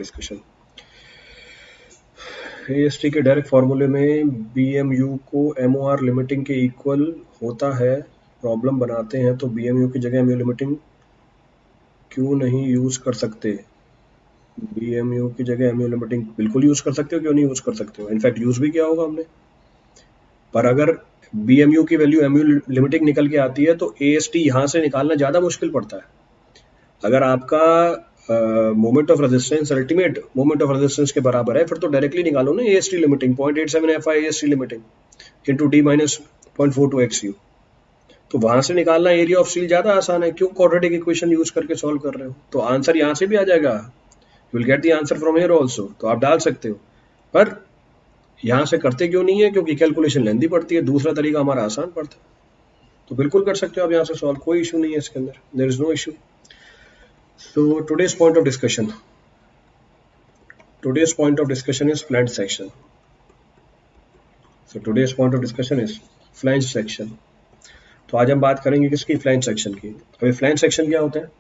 Discussion. AST के direct फॉर्मूले में बीएमयू को एमओआर लिमिटिंग के इक्वल होता है, प्रॉब्लम बनाते हैं तो बीएमयू की जगह एमयू लिमिटिंग क्यों नहीं यूज कर सकते? बीएमयू की जगह एमयू लिमिटिंग बिल्कुल यूज कर सकते हो, क्यों नहीं यूज कर सकते हो? इनफैक्ट यूज भी किया होगा हमने। पर अगर बीएमयू की वैल्यू एमयू लिमिटिंग निकल के आती है तो एएसटी यहाँ से निकालना ज़्यादा मुश्किल पड़ता है। अगर आपका moment of resistance ultimate moment of resistance के बराबर है, फिर तो डायरेक्टली निकालो ना AST limiting 0.87 FI AST limiting into D minus 0.42 XU। तो वहां से निकालना एरिया ऑफ सील ज्यादा आसान है, क्यों क्वाड्रेटिक इक्वेशन यूज करके सॉल्व कर रहे हो? तो आंसर यहाँ से भी आ जाएगा, you will get the answer from here also, तो आप डाल सकते हो। पर यहाँ से करते क्यों नहीं है? क्योंकि कैलकुलेशन लेंदी पड़ती है, दूसरा तरीका हमारा आसान पड़ता है। तो बिल्कुल कर सकते हो आप यहाँ से सॉल्व, कोई इशू नहीं है इसके अंदर, there is no issue. So today's point of discussion is flange section. So today's point of discussion is flange section. तो आज हम बात करेंगे किसकी? फ्लैंज सेक्शन की। अभी फ्लैंज सेक्शन क्या होता है?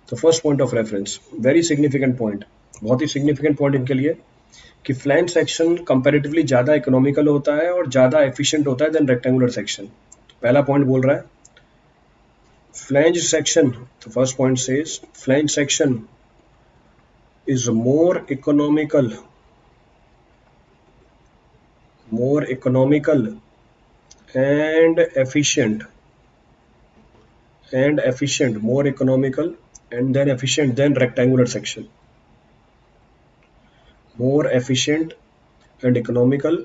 तो first point of reference, very significant point, बहुत ही सिग्निफिकेंट पॉइंट इनके लिए कि फ्लैंज सेक्शन कंपैरेटिवली ज़्यादा इकोनॉमिकल होता है और ज़्यादा एफिशिएंट होता है देन रेक्टेंगुलर सेक्शन। तो पहला पॉइंट बोल रहा है flange section. The first point says flange section is more economical and efficient, more economical and then efficient than rectangular section. More efficient and economical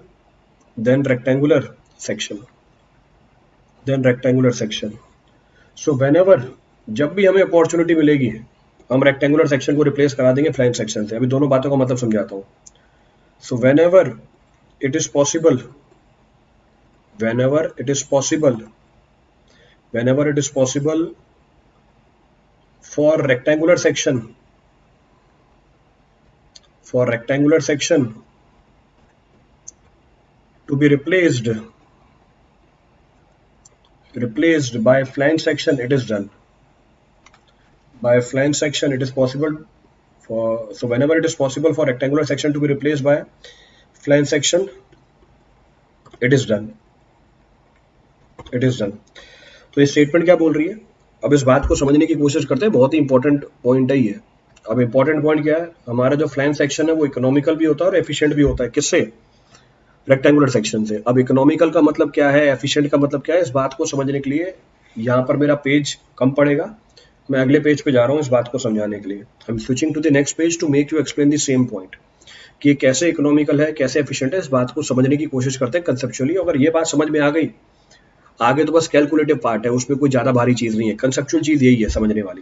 than rectangular section. So whenever, जब भी हमें opportunity मिलेगी हम rectangular section को replace करा देंगे flange section से। अभी दोनों बातों का मतलब समझाता हूँ। सो whenever it is possible for rectangular section to be replaced by flange section, it is done. By flange section it is possible so whenever it is possible for rectangular section to be replaced by flange section, it is done. तो ये statement क्या बोल रही है? अब इस बात को समझने की कोशिश करते हैं, बहुत ही इंपॉर्टेंट पॉइंट है ये। अब इंपॉर्टेंट पॉइंट क्या है? हमारा जो फ्लैंज सेक्शन है वो इकोनॉमिकल भी होता है और एफिशिएंट भी होता है। किससे? रेक्टेंगुलर सेक्शन से। अब इकोनॉमिकल का मतलब क्या है, एफिशिएंट का मतलब क्या है, इस बात को समझने के लिए यहाँ पर मेरा पेज कम पड़ेगा, मैं अगले पेज पे जा रहा हूँ इस बात को समझाने के लिए। I am switching to the next page to make you explain the same point कि ये कैसे इकोनॉमिकल है, कैसे एफिशिएंट है, इस बात को समझने की कोशिश करते हैं कंसेप्चुअली। अगर ये बात समझ में आ गई, आगे तो बस कैलकुलेटिव पार्ट है, उसमें कोई ज़्यादा भारी चीज़ नहीं है। कंसेप्चुअल चीज़ यही है समझने वाली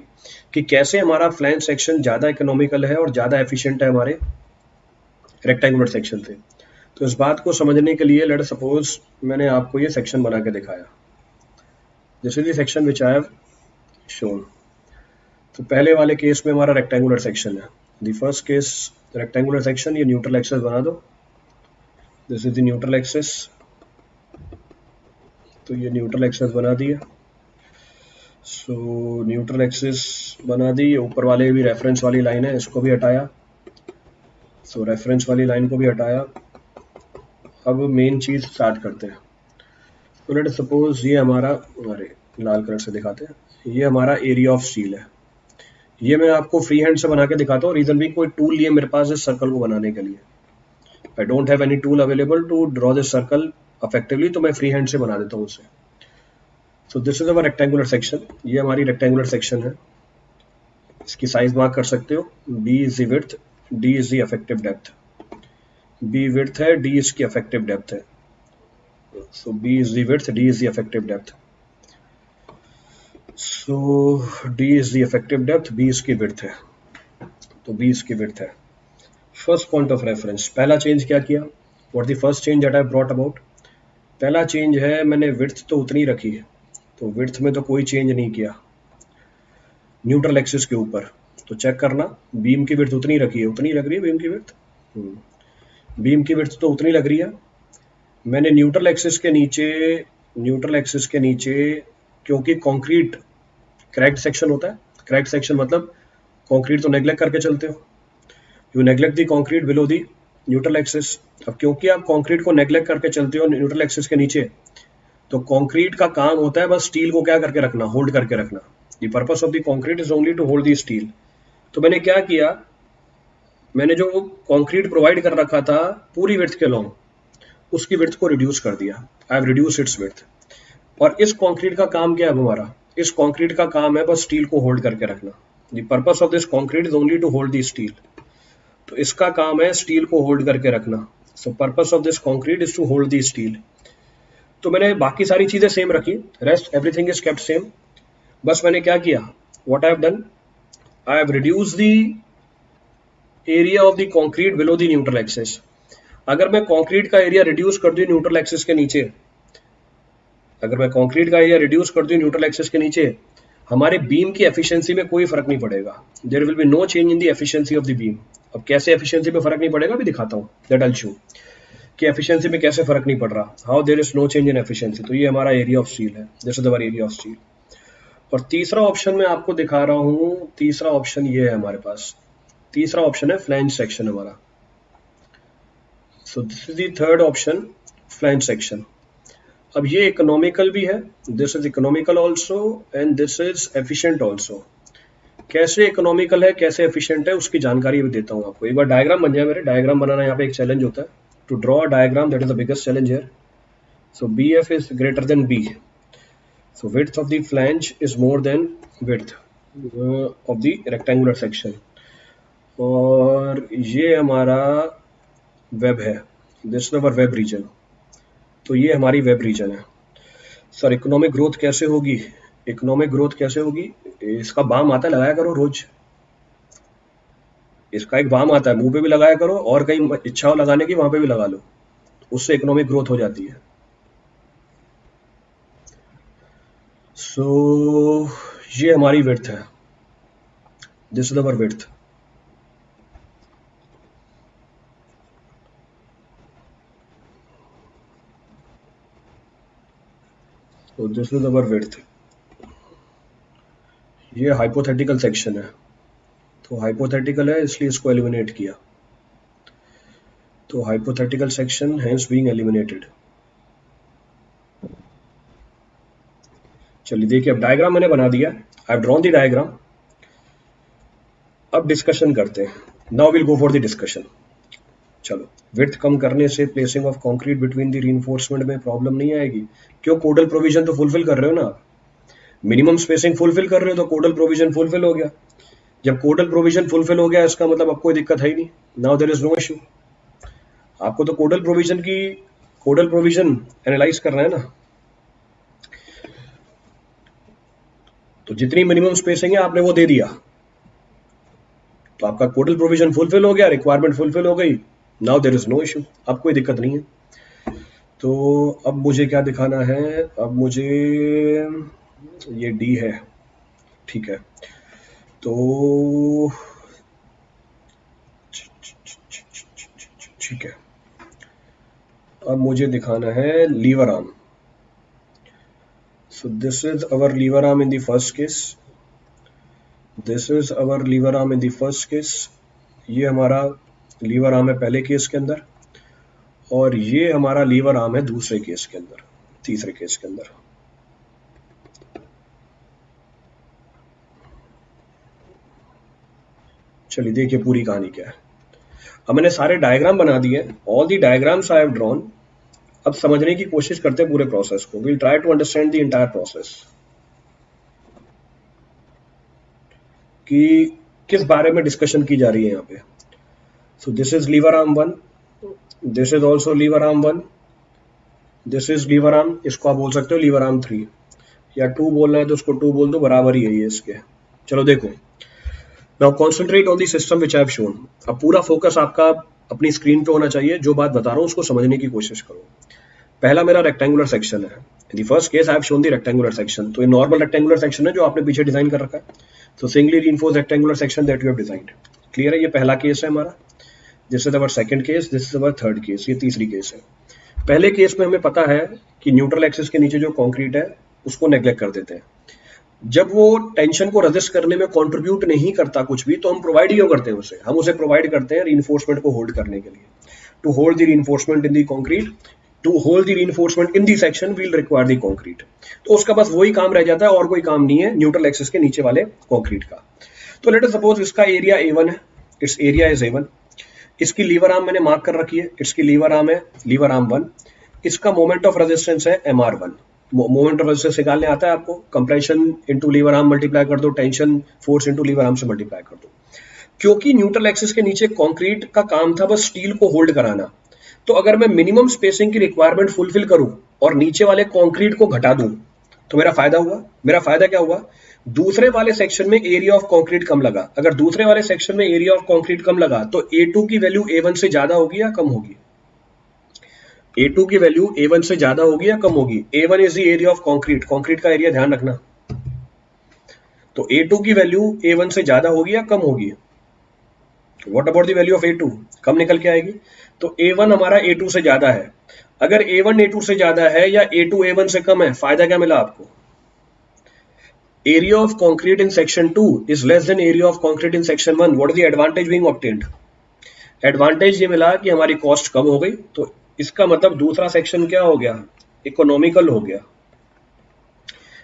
कि कैसे हमारा फ्लैंज सेक्शन ज़्यादा इकोनॉमिकल है और ज़्यादा एफिशिएंट है हमारे रेक्टेंगुलर सेक्शन से। तो इस बात को समझने के लिए लेट सपोज मैंने आपको ये सेक्शन बना के दिखाया, this is the section which I have shown. तो पहले वाले केस में हमारा रेक्टेंगुलर सेक्शन है, the first case rectangular section. ये न्यूट्रल एक्सिस बना दो, this is the neutral axis. तो ये न्यूट्रल एक्सिस बना दिया। सो न्यूट्रल एक्सिस बना दी। ऊपर वाले भी रेफरेंस वाली लाइन है, इसको भी हटाया। सो रेफरेंस वाली लाइन को भी हटाया। अब मेन चीज स्टार्ट करते हैं। तो लेट सपोज ये हमारा, अरे लाल कलर से दिखाते हैं, ये हमारा एरिया ऑफ स्टील है। ये मैं आपको फ्री हैंड से बना के दिखाता हूँ, रीजन भी कोई टूल नहीं है मेरे पास इस सर्कल को बनाने के लिए। I don't have any tool available to draw this circle effectively, तो मैं फ्री हैंड से बना देता हूँ उसे। So this is our rectangular section, ये हमारी रेक्टेंगुलर सेक्शन है। इसकी साइज मार्क कर सकते हो, B is the width, D is the effective depth. B width है, डी इसकी इफेक्टिव डेप्थ है। So B is the width, D is the effective depth. So D is the effective depth, B इसकी width है। तो B इसकी width है। First point of reference, पहला change क्या किया? What the first change that I brought about? पहला change है मैंने विड्थ तो उतनी रखी है, तो विड्थ में तो कोई चेंज नहीं किया न्यूट्रल एक्सिस के ऊपर। तो चेक करना, बीम की विड्थ उतनी रखी है, उतनी लग रही है बीम की विड्थ। बीम की विड्थ तो उतनी लग रही है। मैंने न्यूट्रल एक्सिस के नीचे क्योंकि कंक्रीट क्रैक्ड सेक्शन होता है, क्रैक्ड सेक्शन मतलब कंक्रीट तो नेग्लेक्ट करके चलते हो, you neglect the concrete below the neutral axis. अब क्योंकि आप कंक्रीट को नेग्लेक्ट करके चलते हो न्यूट्रल एक्सिस के नीचे, तो कंक्रीट का काम होता है बस स्टील को क्या करके रखना, होल्ड करके रखना। The purpose of the concrete is only to hold the steel. तो मैंने क्या किया, मैंने जो कंक्रीट प्रोवाइड कर रखा था पूरी विड्थ के लॉन्ग, उसकी विड्थ को रिड्यूस कर दिया। I have reduce it's width. और इस कंक्रीट का काम क्या है हमारा, इस कंक्रीट का काम है बस स्टील को होल्ड करके रखना। The purpose of this concrete is only to hold the steel. तो इसका काम है स्टील को होल्ड करके रखना। So purpose of this concrete is to hold the steel. तो मैंने बाकी सारी चीजें सेम रखी, rest everything is kept same. बस मैंने क्या किया, what I have done, I have reduce the area of the concrete below the neutral axis. अगर मैं कंक्रीट का एरिया रिड्यूस कर दूं न्यूट्रल एक्सिस के नीचे, अगर मैं कंक्रीट का एरिया रिड्यूस कर दूं न्यूट्रल एक्सिस के नीचे, हमारे बीम की एफिशिएंसी में कोई फर्क नहीं पड़ेगा। There will be no change in the efficiency of the beam. अब कैसे एफिशिएंसी में फर्क नहीं पड़ेगा भी दिखाता हूं, दैट आई विल शो कि एफिशिएंसी में कैसे फर्क नहीं पड़ रहा, how there is no change in efficiency. तो ये हमारा एरिया ऑफ स्टील है, this is our area of steel. और तीसरा ऑप्शन मैं आपको दिखा रहा हूं, तीसरा ऑप्शन ये है हमारे पास, तीसरा ऑप्शन है फ्लैंज सेक्शन हमारा। सो this is the third option, flange section. अब ये इकोनॉमिकल भी है, this is economical also and this is efficient also. कैसे इकोनॉमिकल है कैसे एफिशिएंट है उसकी जानकारी भी देता हूँ आपको। एक बार डायग्राम बन जाए मेरे, डायग्राम बनाना यहाँ पे एक चैलेंज होता है, to draw a diagram, that is the biggest challenge here. So BF is greater than B, so width of the flange is more than width of the rectangular section। और ये हमारा web है, this our web reason. तो ये हमारी web reason है। Sir economic growth कैसे होगी, इकोनॉमिक ग्रोथ कैसे होगी, इसका बाम आता है, लगाया करो रोज, इसका एक बाम आता है, मुंह पे भी लगाया करो और कहीं इच्छा हो लगाने की वहां पे भी लगा लो, उससे इकोनॉमिक ग्रोथ हो जाती है। सो ये हमारी विड्थ है, दिस इज अवर विड्थ। तो दिस इज अवर विड्थ। ये हाइपोथेटिकल सेक्शन है, तो हाइपोथेटिकल है इसलिए इसको एलिमिनेट किया। तो hypothetical section hence being eliminated. चलिए देखिए, अब डायग्राम मैंने बना दिया, I have drawn the diagram. अब डिस्कशन करते हैं, now will go for the discussion. चलो, विड्थ कम करने से placing of concrete between the reinforcement में प्रॉब्लम नहीं आएगी, क्यों, कोडल प्रोविजन तो फुलफिल कर रहे हो ना आप, मिनिमम स्पेसिंग फुलफिल कर रहे हो तो कोडल प्रोविजन फुलफिल हो गया। जब कोडल प्रोविजन फुलफिल हो गया इसका मतलब अब कोई दिक्कत है ही नहीं, now there is no issue. आपको तो कोडल प्रोविजन एनालाइज करना है ना, तो जितनी मिनिमम स्पेसिंग है आपने वो दे दिया, तो आपका कोडल प्रोविजन फुलफिल हो गया, रिक्वायरमेंट फुलफिल हो गई, now there is no issue, अब कोई दिक्कत नहीं है। तो अब मुझे क्या दिखाना है, अब मुझे ये D है, ठीक है। तो ठीक है, अब मुझे दिखाना है lever arm. So this is our lever arm in the first case, this is our lever arm in the first case। ये हमारा लीवर आर्म है पहले केस के अंदर, और ये हमारा लीवर आर्म है दूसरे केस के अंदर, तीसरे केस के अंदर। चलिए देखिए पूरी कहानी क्या है। अब मैंने सारे डायग्राम बना दिए, all the diagrams I have drawn. अब समझने की कोशिश करते हैं पूरे प्रोसेस को, will try to understand the entire process, कि किस बारे में डिस्कशन की जा रही है यहाँ पे। So this is lever arm 1, this is also lever arm 1, this is lever arm, इसको आप बोल सकते हो लीवर आर्म 3, या 2 बोलना है तो उसको 2 बोल दो, बराबर ही है ये इसके। चलो देखो, now concentrate on the system which I have shown. अब पूरा फोकस आपका अपनी स्क्रीन पे होना चाहिए, जो बात बता रहा हूँ उसको समझने की कोशिश करो। पहला मेरा रेक्टेंगुलर सेक्शन है, in the first case I have shown the rectangular section. तो ये नॉर्मल रेक्टेंगुलर सेक्शन है जो आपने पीछे डिजाइन कर रखा है, तो singly reinforced rectangular section that you have designed. Clear है, ये पहला केस है हमारा, this is our second case, this is our third case, ये तीसरी केस है। पहले केस में हमें पता है कि न्यूट्रल एक्सिस के नीचे जो कंक्रीट है उसको नेग्लेक्ट कर देते हैं, जब वो टेंशन को रेजिस्ट करने में कंट्रीब्यूट नहीं करता कुछ भी, तो हम प्रोवाइड क्यों करते हैं उसे? हम उसे प्रोवाइड करते हैं रीइंफोर्समेंट को होल्ड करने के लिए। To hold the reinforcement in the concrete, to hold the reinforcement in the section will require the concrete. तो उसका बस वही काम रह जाता है और कोई काम नहीं है न्यूट्रल एक्सिस के नीचे वाले कंक्रीट का। तो लेट अस सपोज इसका एरिया A1 है, इट्स एरिया इज A1। इसकी लीवर आर्म मैंने मार्क कर रखी है, इसकी लीवर आर्म है लीवर आर्म 1। इसका मोमेंट ऑफ रेजिस्टेंस है MR1। मोमेंट ऑफ रेजिस्टेंस निकालने आता है आपको? Compression into lever arm multiply कर दो, tension force into lever arm से मल्टीप्लाई कर दो। क्योंकि न्यूट्रल एक्सिस के नीचे कंक्रीट का काम था बस स्टील को होल्ड कराना, तो अगर मैं मिनिमम स्पेसिंग की रिक्वायरमेंट फुलफिल करूं और नीचे वाले कंक्रीट को घटा दूं, तो मेरा फायदा हुआ। मेरा फायदा क्या हुआ? दूसरे वाले सेक्शन में एरिया ऑफ कंक्रीट कम लगा। अगर दूसरे वाले सेक्शन में एरिया ऑफ कंक्रीट कम लगा तो A2 की वैल्यू A1 से ज्यादा होगी या कम होगी? A2 की वैल्यू A1 से ज्यादा होगी या कम होगी? A1 is the area of concrete, concrete का एरिया ध्यान रखना। तो A2 की वैल्यू A1 से ज्यादा होगी या कम होगी? What about the value of A2? कम निकल के आएगी। तो A1 हमारा A2 से ज्यादा है। अगर A1 A2 से ज्यादा है या A2 A1 से कम है, फायदा क्या मिला आपको? Area of concrete in section 2 is less than area of concrete in section 1। What is the advantage being obtained? Advantage ये मिला कि हमारी कॉस्ट कम हो गई। तो इसका मतलब दूसरा सेक्शन क्या हो गया? इकोनॉमिकल हो गया।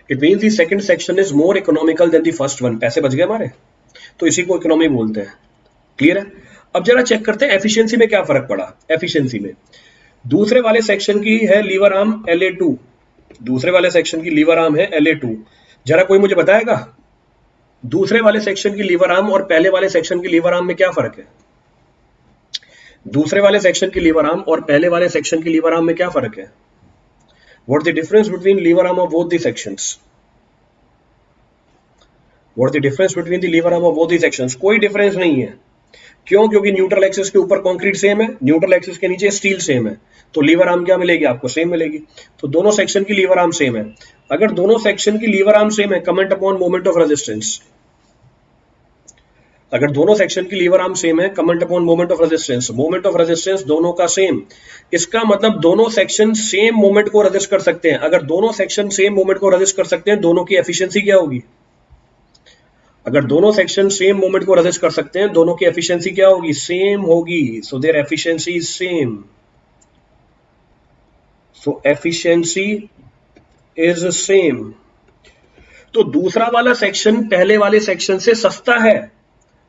It means the second section is more economical then the first one. पैसे बच गए हमारे, तो इसी को इकोनॉमी बोलते हैं। क्लियर है? अब जरा चेक करते हैं एफिशिएंसी में क्या फर्क पड़ा। एफिशिएंसी में दूसरे वाले सेक्शन की है लीवर आर्म LA2, दूसरे वाले सेक्शन की लीवर आर्म है LA2। जरा कोई मुझे बताएगा दूसरे वाले सेक्शन की लीवर आर्म और पहले वाले सेक्शन की लीवर आर्म में क्या फर्क है? दूसरे वाले सेक्शन की लीवर आर्म और पहले वाले सेक्शन की लीवर आर्म में क्या फर्क है? What the difference between lever arm of both the sections? What the difference between the lever arm of both the sections? कोई डिफरेंस नहीं है। क्यों? क्योंकि न्यूट्रल एक्सिस के ऊपर कंक्रीट सेम है, न्यूट्रल एक्सिस के नीचे स्टील सेम है, तो लीवर आर्म क्या मिलेगी आपको? सेम मिलेगी। तो दोनों सेक्शन की लीवर आर्म सेम है। अगर दोनों सेक्शन की लीवर आर्म सेम है, comment upon moment of resistance. अगर दोनों सेक्शन की लीवर आर्म सेम है, comment upon moment of resistance. Moment of resistance दोनों का सेम, इसका मतलब दोनों सेक्शन सेम मोमेंट को रेजिस्ट कर सकते हैं। अगर दोनों सेक्शन सेम मोमेंट को रेजिस्ट कर सकते हैं, दोनों की एफिशिएंसी क्या होगी? अगर दोनों सेक्शन सेम मोमेंट को रेजिस्ट कर सकते हैं, दोनों की एफिशिएंसी क्या होगी? सेम होगी। So their efficiency is same. So efficiency is same. तो दूसरा वाला सेक्शन पहले वाले सेक्शन से सस्ता है,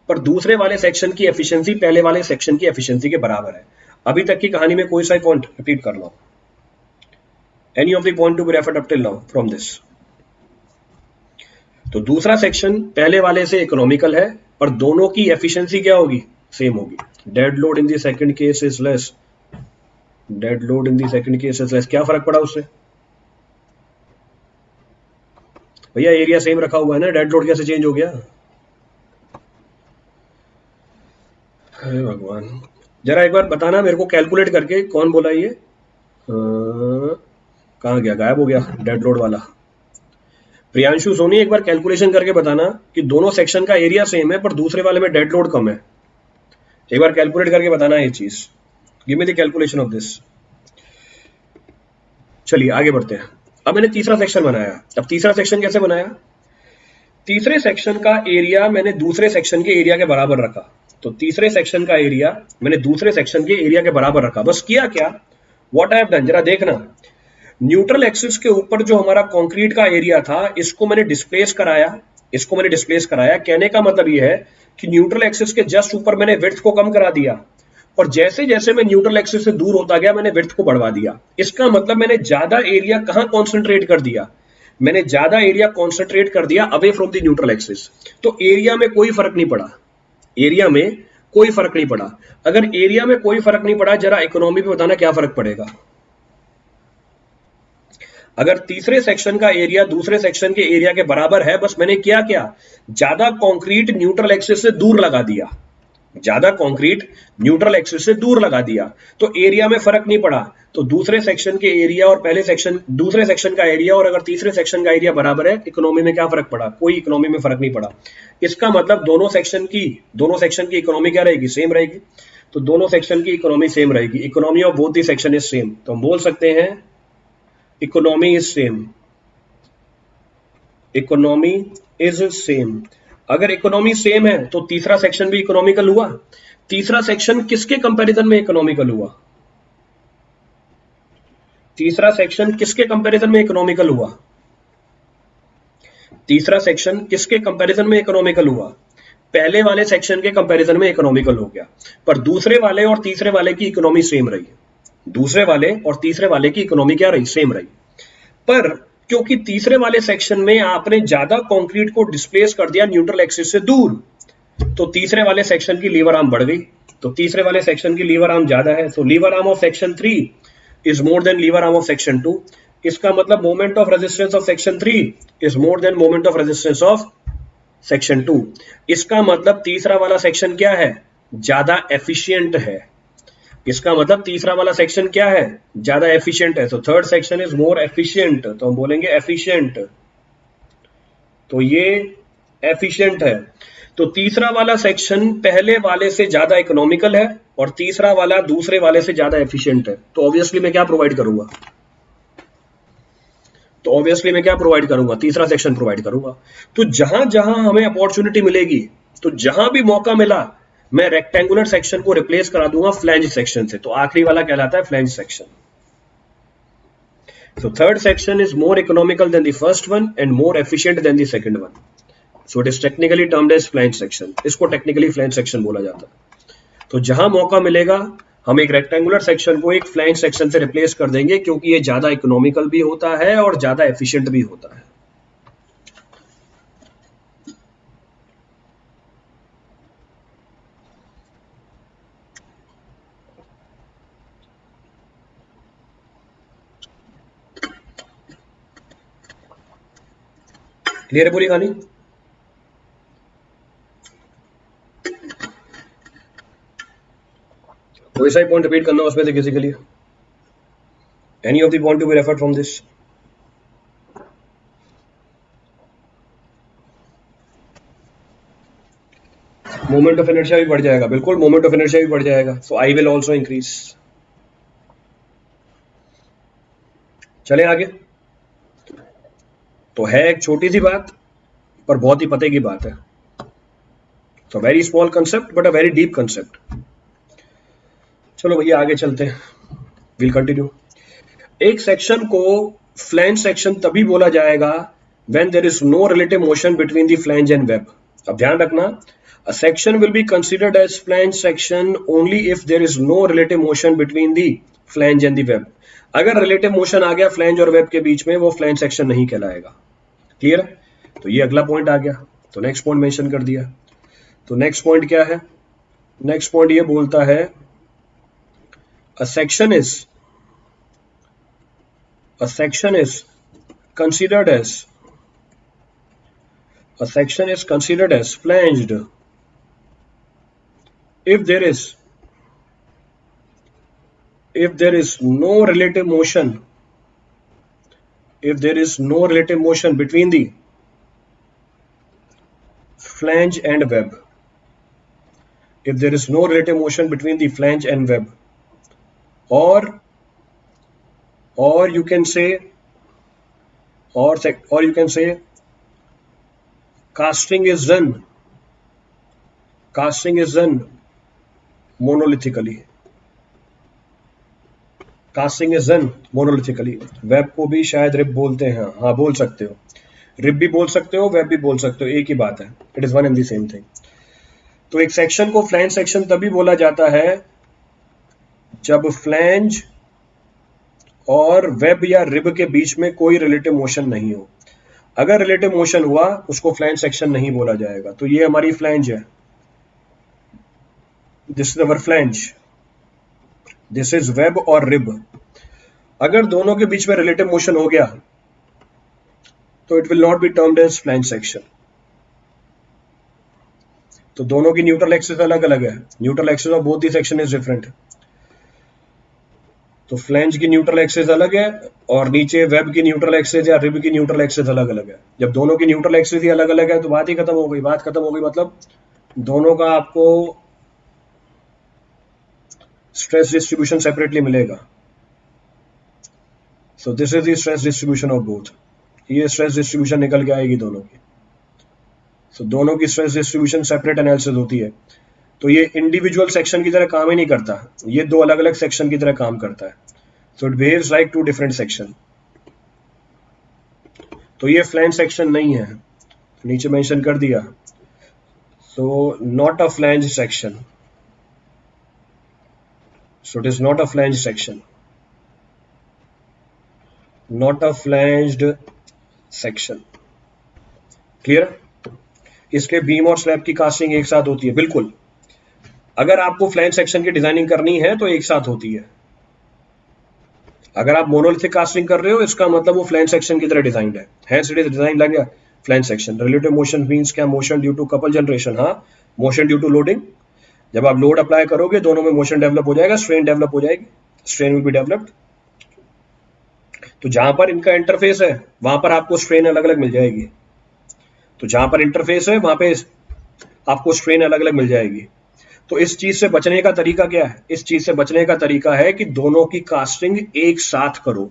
पर दूसरे वाले सेक्शन की एफिशिएंसी पहले वाले सेक्शन की एफिशिएंसी के बराबर है। अभी तक की कहानी में कोई सा पॉइंट रिपीट कर लो। Any of the point to be referred up till now from this. तो दूसरा सेक्शन पहले वाले से इकोनॉमिकल है, पर दोनों की एफिशिएंसी क्या होगी? सेम होगी। Dead load in the second case is less, dead load in the second case is less. क्या फर्क पड़ा उससे? भैया एरिया सेम रखा हुआ है ना, डेड लोड कैसे चेंज हो गया? हे भगवान, जरा एक बार बताना मेरे को कैलकुलेट करके, कौन बोला ये? कहाँ गया? गायब हो गया डेड लोड वाला। प्रियांशु सोनी, एक बार कैलकुलेशन करके बताना कि दोनों सेक्शन का एरिया सेम है पर दूसरे वाले में डेड लोड कम है। एक बार कैलकुलेट करके बताना ये चीज। Give me the calculation of this. चलिए आगे बढ़ते हैं। अब मैंने तीसरा सेक्शन बनाया। अब तीसरा सेक्शन कैसे बनाया? तीसरे सेक्शन का एरिया मैंने दूसरे सेक्शन के एरिया के बराबर रखा। तो तीसरे सेक्शन का एरिया मैंने दूसरे सेक्शन के एरिया के बराबर रखा। बस किया क्या? व्हाट आई हैव डन, जरा देखना। न्यूट्रल एक्सिस के ऊपर जो हमारा कंक्रीट का एरिया था, इसको मैंने डिस्प्लेस कराया, इसको मैंने डिस्प्लेस कराया। कहने का मतलब यह है कि न्यूट्रल एक्सिस के जस्ट ऊपर मैंने विड्थ को कम करा दिया, और जैसे जैसे मैं न्यूट्रल एक्सिस से दूर होता गया मैंने विड्थ को बढ़वा दिया। इसका मतलब मैंने ज्यादा एरिया कहां कॉन्सेंट्रेट कर दिया? मैंने ज्यादा एरिया कॉन्सेंट्रेट कर दिया away from the neutral axis. तो एरिया में कोई फर्क नहीं पड़ा, एरिया में कोई फर्क नहीं पड़ा। अगर एरिया में कोई फर्क नहीं पड़ा, जरा इकोनॉमी पे बताना क्या फर्क पड़ेगा? अगर तीसरे सेक्शन का एरिया दूसरे सेक्शन के एरिया के बराबर है, बस मैंने किया क्या? ज्यादा कंक्रीट न्यूट्रल एक्सिस से दूर लगा दिया, ज्यादा कंक्रीट न्यूट्रल एक्सिस से दूर लगा दिया, तो एरिया में फर्क नहीं पड़ा। तो दूसरे सेक्शन के एरिया और पहले सेक्शन, दूसरे सेक्शन का एरिया और अगर तीसरे सेक्शन का एरिया बराबर है, इकोनॉमी में क्या फर्क पड़ा? कोई इकोनॉमी में फर्क नहीं पड़ा। इसका मतलब दोनों सेक्शन की इकोनॉमी क्या रहेगी? सेम रहेगी। तो दोनों सेक्शन की इकोनॉमी सेम रहेगी। Economy of both the section is same. तो हम बोल सकते हैं economy is same. Economy is same. अगर इकोनॉमी सेम है तो तीसरा सेक्शन भी इकोनॉमिकल हुआ। तीसरा सेक्शन किसके कंपैरिजन में इकोनॉमिकल हुआ? तीसरा सेक्शन किसके कंपैरिजन में इकोनॉमिकल हुआ? तीसरा सेक्शन किसके कंपैरिजन में इकोनॉमिकल हुआ? पहले वाले सेक्शन के कंपैरिजन में इकोनॉमिकल हो गया, पर दूसरे वाले और तीसरे वाले की इकोनॉमी सेम रही। दूसरे वाले और तीसरे वाले की इकोनॉमी क्या रही? सेम रही। पर क्योंकि तीसरे वाले सेक्शन में आपने ज्यादा कंक्रीट को डिस्प्लेस कर दिया न्यूट्रल एक्सिस से दूर, तो तीसरे वाले सेक्शन की लीवर आर्म बढ़ गई। तो तीसरे वाले सेक्शन की लीवर आर्म ज्यादा है, तो lever arm of section 3 is more than lever arm of section 2। इसका मतलब moment of resistance of section 3 is more than moment of resistance of section 2। इसका मतलब तीसरा वाला सेक्शन क्या है? ज्यादा एफिशिएंट है। इसका मतलब तीसरा वाला सेक्शन क्या है? ज्यादा एफिशिएंट है। तो third section is more efficient, तो हम बोलेंगे एफिशिएंट। तो ये एफिशिएंट है। तो तीसरा वाला सेक्शन पहले वाले से ज्यादा इकोनॉमिकल है और तीसरा वाला दूसरे वाले से ज्यादा एफिशिएंट है। तो ऑब्वियसली मैं क्या प्रोवाइड करूंगा? तीसरा सेक्शन प्रोवाइड करूंगा। तो जहां जहां हमें अपॉर्चुनिटी मिलेगी, तो जहां भी मौका मिला, मैं रेक्टेंगुलर सेक्शन को रिप्लेस करा दूंगा फ्लैंज सेक्शन से। तो आखिरी वाला कहलाता है flange section. So third section is more economical than the first one and more efficient than the second one. So it is technically termed as flange section. इसको technically flange section बोला जाता है। तो जहां मौका मिलेगा हम एक रेक्टेंगुलर सेक्शन को एक फ्लैंज सेक्शन से रिप्लेस कर देंगे, क्योंकि ये ज्यादा इकोनॉमिकल भी होता है और ज्यादा एफिशिएंट भी होता है। क्लियर है पूरी कहानी? कोई सा पॉइंट रिपीट करना उसमें से किसी के लिए? Any of the point to be referred from this? Moment of inertia भी बढ़ जाएगा, बिल्कुल मोमेंट ऑफ इनर्शिया भी बढ़ जाएगा। सो आई विल ऑल्सो इंक्रीज। चले आगे। तो है एक छोटी सी बात, पर बहुत ही पते की बात है। तो very small concept but a very deep concept. चलो भैया आगे चलते हैं, विल कंटिन्यू। एक सेक्शन को फ्लैंज सेक्शन तभी बोला जाएगा when there is no relative motion between the flange and web. अब ध्यान रखना, a section will be considered as flange section only if there is no relative motion between the flange and the web. अगर relative motion आ गया flange और web के बीच में, वो फ्लैंज सेक्शन नहीं कहलाएगा। क्लियर है? तो ये अगला पॉइंट आ गया। तो नेक्स्ट पॉइंट मेंशन कर दिया। तो नेक्स्ट पॉइंट क्या है? नेक्स्ट पॉइंट ये बोलता है a section is considered as flanged if there is no relative motion between the flange and web. If there is no relative motion between the flange and web, or you can say casting is done monolithically. Web को भी शायद rib बोलते हैं। हाँ बोल सकते हो, rib भी बोल सकते हो, वेब भी बोल सकते हो, एक ही बात है। It is one and the same thing. तो एक सेक्शन को फ्लैंज सेक्शन तभी बोला जाता है जब फ्लैंज और वेब या रिब के बीच में कोई रिलेटिव मोशन नहीं हो। अगर रिलेटिव मोशन हुआ उसको फ्लैंज सेक्शन नहीं बोला जाएगा। तो ये हमारी फ्लैंज है, this is our flange, this is web और रिब। अगर दोनों के बीच में रिलेटिव मोशन हो गया तो it will not be termed as flange section. तो दोनों की न्यूट्रल एक्सिस अलग अलग है। Neutral axis of both the section is different. तो फ्लैंज की न्यूट्रल एक्सिस अलग है और नीचे वेब की न्यूट्रल एक्सिस या रिब की न्यूट्रल एक्सिस अलग अलग है। जब दोनों की न्यूट्रल एक्सिस ही अलग अलग है तो बात ही खत्म हो गई। बात खत्म हो गई मतलब दोनों का आपको स्ट्रेस डिस्ट्रीब्यूशन सेपरेटली मिलेगा। सो this is the stress distribution of both. ये स्ट्रेस डिस्ट्रीब्यूशन निकल के आएगी दोनों की। तो दोनों की स्ट्रेस डिस्ट्रीब्यूशन सेपरेट एनालिसिस होती है। तो ये इंडिविजुअल सेक्शन की तरह काम ही नहीं करता, ये दो अलग अलग सेक्शन की तरह काम करता है। So it behaves like two different section. तो ये फ्लैंज सेक्शन नहीं है, नीचे मेंशन कर दिया। So not a flange section, so it is not a flanged section, not a flanged section। Clear? इसके बीम और स्लैब की कास्टिंग एक साथ होती है, बिल्कुल। अगर आपको फ्लैंज सेक्शन की डिजाइनिंग करनी है तो एक साथ होती है। अगर आप मोनोलिथिक कास्टिंग कर रहे हो, इसका मतलब वो फ्लैंज सेक्शन की तरह डिजाइंड है। Hence it is designed like a flange section। Relative motion means क्या? Motion due to couple generation. हाँ, मोशन ड्यू टू लोडिंग। जब आप लोड अप्लाई करोगे, दोनों में मोशन डेवलप हो जाएगा, स्ट्रेन डेवलप हो जाएगी, स्ट्रेन विल बी डेवलप्ड। तो जहां पर इनका इंटरफेस है, वहां पर आपको स्ट्रेन अलग अलग मिल जाएगी। तो जहां पर इंटरफेस है, वहां पे आपको स्ट्रेन अलग अलग मिल जाएगी। तो इस चीज से बचने का तरीका क्या है? इस चीज से बचने का तरीका है कि दोनों की कास्टिंग एक साथ करो।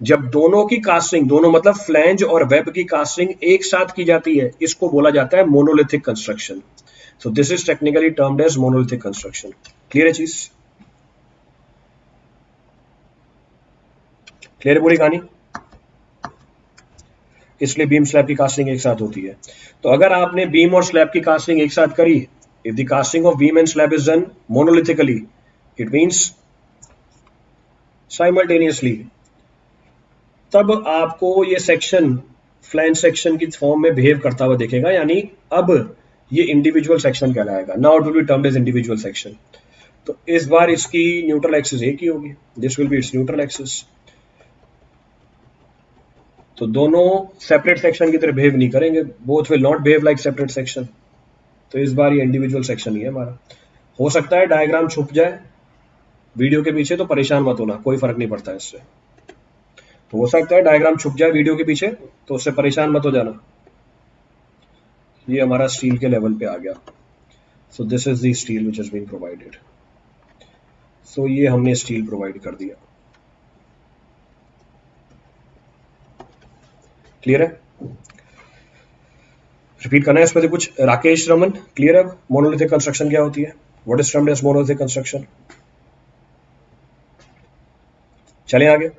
जब दोनों की कास्टिंग, दोनों मतलब फ्लैंज और वेब की कास्टिंग एक साथ की जाती है, इसको बोला जाता है monolithic construction. So this is technically termed as monolithic construction. Clear है चीज? क्लियर है पूरी कहानी? इसलिए बीम स्लैब की कास्टिंग एक साथ होती है। तो अगर आपने बीम और स्लैब की कास्टिंग एक साथ करी, if the casting of beam and slab is done monolithically, it means simultaneously, तब आपको ये सेक्शन फ्लैंज सेक्शन की फॉर्म में बिहेव करता हुआ दिखेगा, यानी अब ये इंडिविजुअल सेक्शन कहलाएगा। Now it will be termed as individual section. तो इस बार इसकी न्यूट्रल एक्सिस एक ही होगी, this will be its neutral axis. तो दोनों सेपरेट सेक्शन की तरह बिहेव नहीं करेंगे, both will not behave like separate section. तो इस बार ये इंडिविजुअल सेक्शन ही है हमारा। हो सकता है डायग्राम छुप जाए वीडियो के पीछे, तो परेशान मत होना, कोई फर्क नहीं पड़ता इससे। तो हो सकता है डायग्राम छुप जाए वीडियो के पीछे, तो उससे परेशान मत हो जाना। ये हमारा स्टील के लेवल पे आ गया। So this is the steel which has been provided. सो ये हमने स्टील प्रोवाइड कर दिया। क्लियर है? रिपीट करना है इसमें से कुछ? राकेश रमन, क्लियर है मोनोलिथिक कंस्ट्रक्शन क्या होती है? What is termed as monolithic construction? चलें आगे।